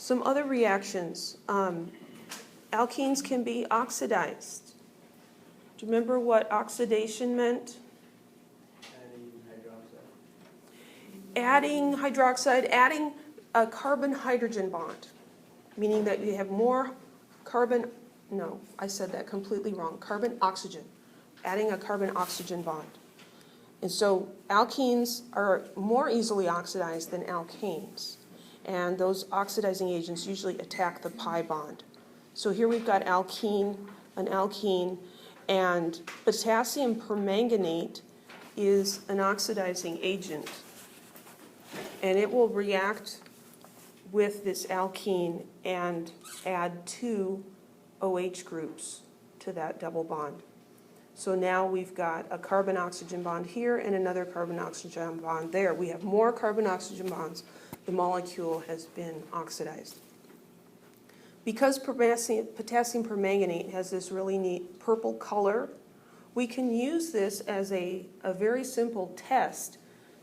Some other reactions. Alkenes can be oxidized. Do you remember what oxidation meant? Adding hydroxide, adding a carbon-hydrogen bond, meaning that you have more carbon, no, I said that completely wrong, carbon-oxygen, adding a carbon-oxygen bond. And so alkenes are more easily oxidized than alkanes. And those oxidizing agents usually attack the pi bond. So here we've got alkene, an alkene, and potassium permanganate is an oxidizing agent. And it will react with this alkene and add 2 OH groups to that double bond. So now we've got a carbon-oxygen bond here and another carbon-oxygen bond there. We have more carbon-oxygen bonds. The molecule has been oxidized. Because potassium permanganate has this really neat purple color, we can use this as a very simple test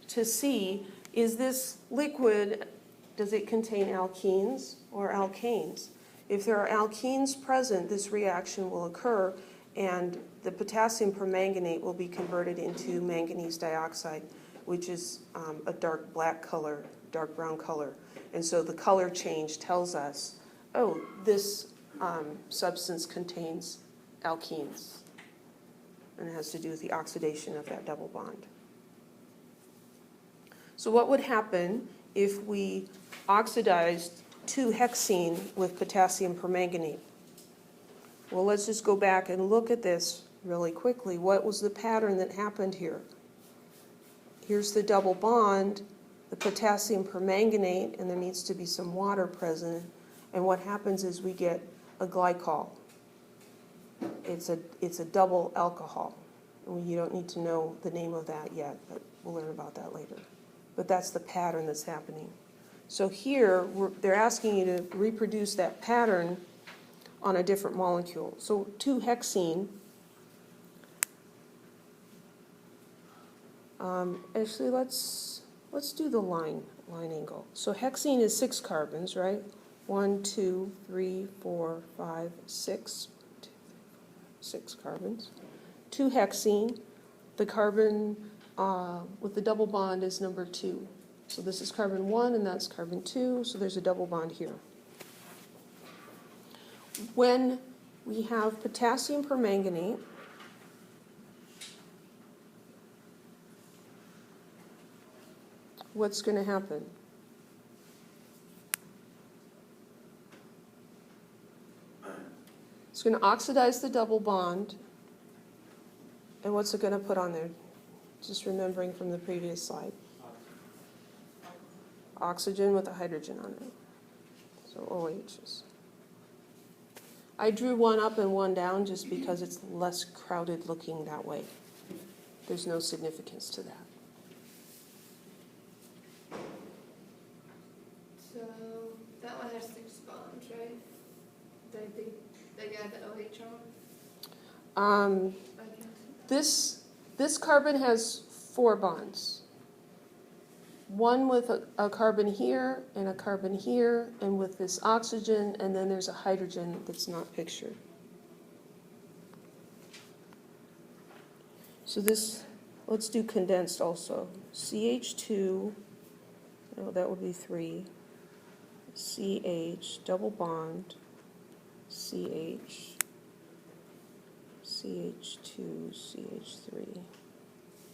to see, is this liquid, does it contain alkenes or alkanes? If there are alkenes present, this reaction will occur, and the potassium permanganate will be converted into manganese dioxide, which is a dark black color, dark brown color. And so the color change tells us, oh, this substance contains alkenes. And it has to do with the oxidation of that double bond. So what would happen if we oxidized 2-hexene with potassium permanganate? Well, let's just go back and look at this really quickly. What was the pattern that happened here? Here's the double bond, the potassium permanganate, and there needs to be some water present. And what happens is we get a glycol. It's a double alcohol. And you don't need to know the name of that yet, but we'll learn about that later. But that's the pattern that's happening. So here, they're asking you to reproduce that pattern on a different molecule. So 2-hexene, actually let's do the line angle. So hexene is 6 carbons, right? 1, 2, 3, 4, 5, 6. 6 carbons. 2-hexene, the carbon with the double bond is number 2. So this is carbon 1 and that's carbon 2, so there's a double bond here. When we have potassium permanganate, what's going to happen? It's going to oxidize the double bond. And what's it going to put on there? Just remembering from the previous slide. Oxygen with a hydrogen on it. So OHs. I drew one up and one down just because it's less crowded looking that way. There's no significance to that. So that one has 6 bonds, right? They got the OH on? This carbon has 4 bonds. One with a carbon here and a carbon here, and with this oxygen, and then there's a hydrogen that's not pictured. So this, let's do condensed also. CH2, no, that would be 3. CH, double bond, CH, CH2, CH3.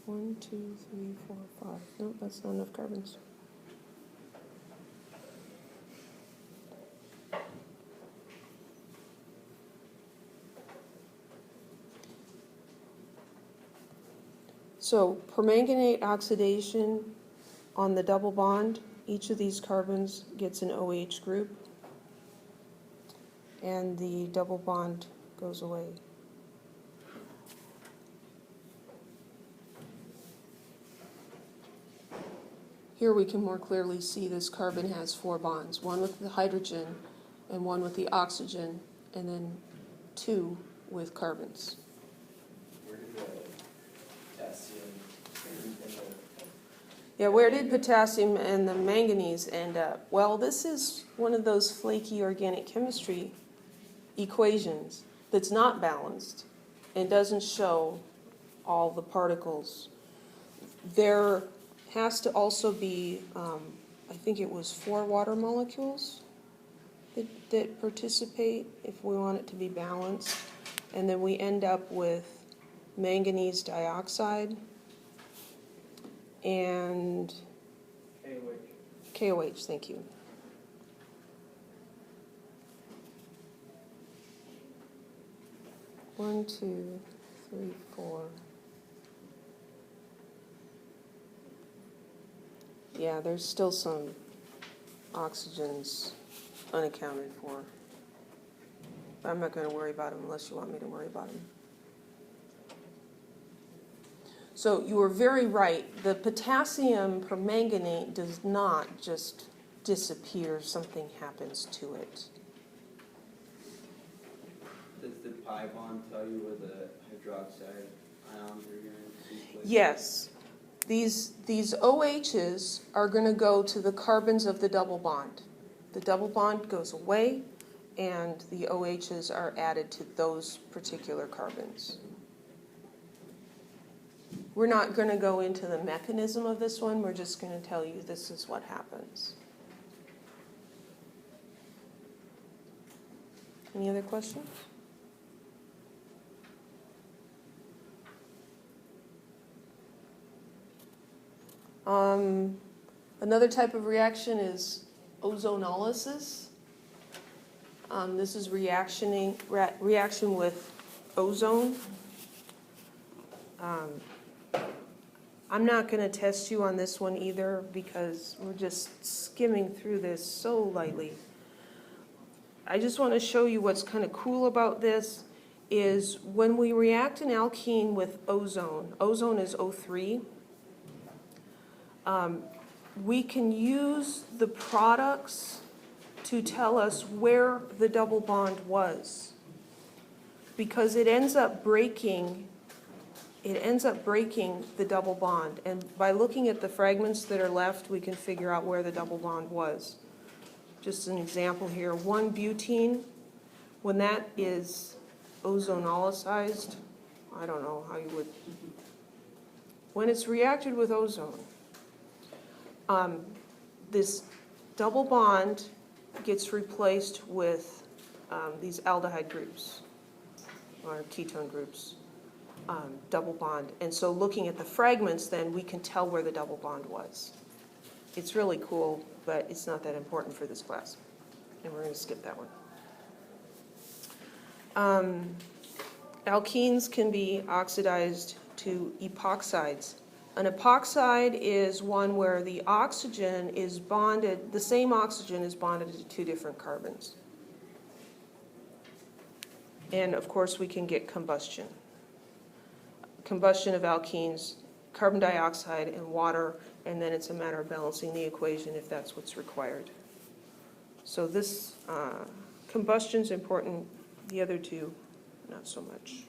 1, 2, 3, 4, 5. No, that's not enough carbons. So permanganate oxidation on the double bond, each of these carbons gets an OH group, and the double bond goes away. Here we can more clearly see this carbon has 4 bonds, one with the hydrogen and one with the oxygen, and then 2 with carbons. Where did the potassium Yeah, where did potassium and the manganese end up? Well, this is one of those flaky organic chemistry equations that's not balanced and doesn't show all the particles. There has to also be, I think it was 4 water molecules that participate if we want it to be balanced. And then we end up with manganese dioxide and KOH, thank you. One, two, three, four. Yeah, there's still some oxygens unaccounted for. But I'm not going to worry about them unless you want me to worry about them. So you were very right. The potassium permanganate does not just disappear. Something happens to it. Does the pi bond tell you where the hydroxide ions are going to be placed? Yes. These OHs are going to go to the carbons of the double bond. The double bond goes away, and the OHs are added to those particular carbons. We're not going to go into the mechanism of this one. We're just going to tell you this is what happens. Any other questions? Another type of reaction is ozonolysis. This is reaction with ozone. I'm not going to test you on this one either because we're just skimming through this so lightly. I just want to show you what's kind of cool about this is when we react an alkene with ozone is O3, we can use the products to tell us where the double bond was because it ends up breaking the double bond. And by looking at the fragments that are left, we can figure out where the double bond was. Just an example here, 1-butene, when that is ozonolyzed, I don't know how you would, when it's reacted with ozone, this double bond gets replaced with these aldehyde groups or ketone groups. Double bond. And so looking at the fragments, then we can tell where the double bond was. It's really cool, but it's not that important for this class. And we're going to skip that one. Alkenes can be oxidized to epoxides. An epoxide is one where the oxygen is bonded, the same oxygen is bonded to 2 different carbons. And of course we can get combustion. Combustion of alkenes, carbon dioxide and water, and then it's a matter of balancing the equation if that's what's required. So this combustion's important, the other two, not so much.